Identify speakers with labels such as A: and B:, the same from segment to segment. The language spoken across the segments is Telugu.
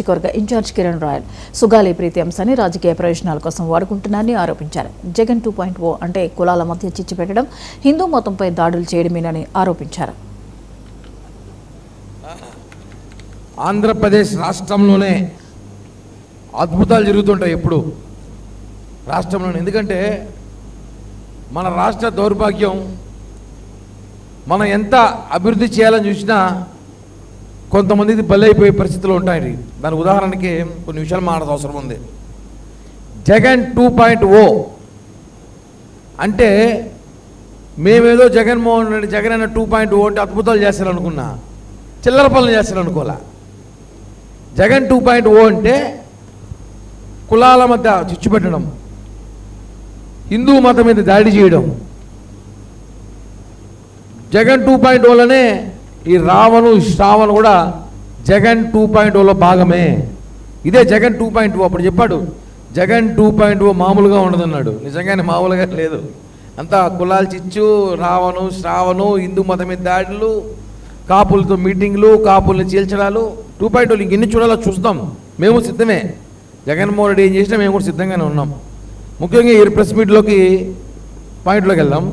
A: నియోజకవర్గ ఇన్ఛార్జ్ కిరణ్ రాయల్ సుగాలి ప్రీతి అంశాన్ని రాజకీయ ప్రయోజనాల కోసం వాడుకుంటున్నారని ఆరోపించారు. జగన్ 2.0 అంటే కులాల మధ్య చిచ్చు పెట్టడం, హిందూ మతంపై దాడులు చేయడమేనని ఆరోపించారు.
B: ఆంధ్రప్రదేశ్ రాష్ట్రంలోనే అద్భుతాలు జరుగుతుంటాయి ఎప్పుడు రాష్ట్రంలోనే. ఎందుకంటే మన రాష్ట్ర దౌర్భాగ్యం, మనం ఎంత అభివృద్ధి చేయాలని చూసినా కొంతమందికి బలైపోయే పరిస్థితులు ఉంటాయి. దాని ఉదాహరణకి కొన్ని విషయాలు మాట్లాడాల్సిన అవసరం ఉంది. జగన్ 2.0 అంటే మేమేదో జగన్మోహన్ రెడ్డి జగన్ అన్న 2.0 అంటే అద్భుతాలు చేస్తారనుకున్నా, చిల్లర పనులు చేస్తారనుకోలే. జగన్ 2.0 అంటే కులాల మధ్య చిచ్చు పెట్టడం, హిందూ మతం మీద దాడి చేయడం. జగన్ 2.0లోనే ఈ రావణు శ్రావణు కూడా జగన్ 2.0లో భాగమే. ఇదే జగన్ 2.0. అప్పుడు చెప్పాడు జగన్ 2.0 మామూలుగా ఉండదన్నాడు. నిజంగానే మామూలుగా లేదు. అంతా కులాల చిచ్చు, రావణు శ్రావణు, హిందూ మతం మీద దాడులు, కాపులతో మీటింగ్లు, కాపుల్ని చీల్చడాలు. 2.0 ఇంకెన్ని చూడాలో చూస్తాం. మేము సిద్ధమే. జగన్మోహన్ రెడ్డి ఏం చేసినా మేము కూడా సిద్ధంగానే ఉన్నాం. ముఖ్యంగా ఈ ప్రెస్ మీట్లోకి పాయింట్లోకి వెళ్దాం.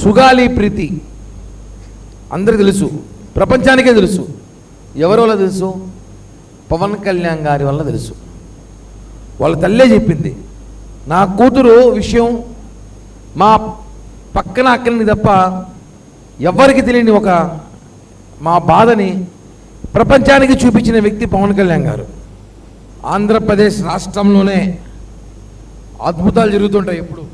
B: సుగాలి ప్రీతి అందరికీ తెలుసు, ప్రపంచానికే తెలుసు. ఎవరి వల్ల తెలుసు? పవన్ కళ్యాణ్ గారి వల్ల తెలుసు. వాళ్ళ తల్లే చెప్పింది, నా కూతురు విషయం మా పక్కన అక్కని తప్ప ఎవరికి తెలియని ఒక మా బాధని ప్రపంచానికి చూపించిన వ్యక్తి పవన్ కళ్యాణ్ గారు. ఆంధ్రప్రదేశ్ రాష్ట్రంలోనే అద్భుతాలు జరుగుతుంటాయి ఎప్పుడు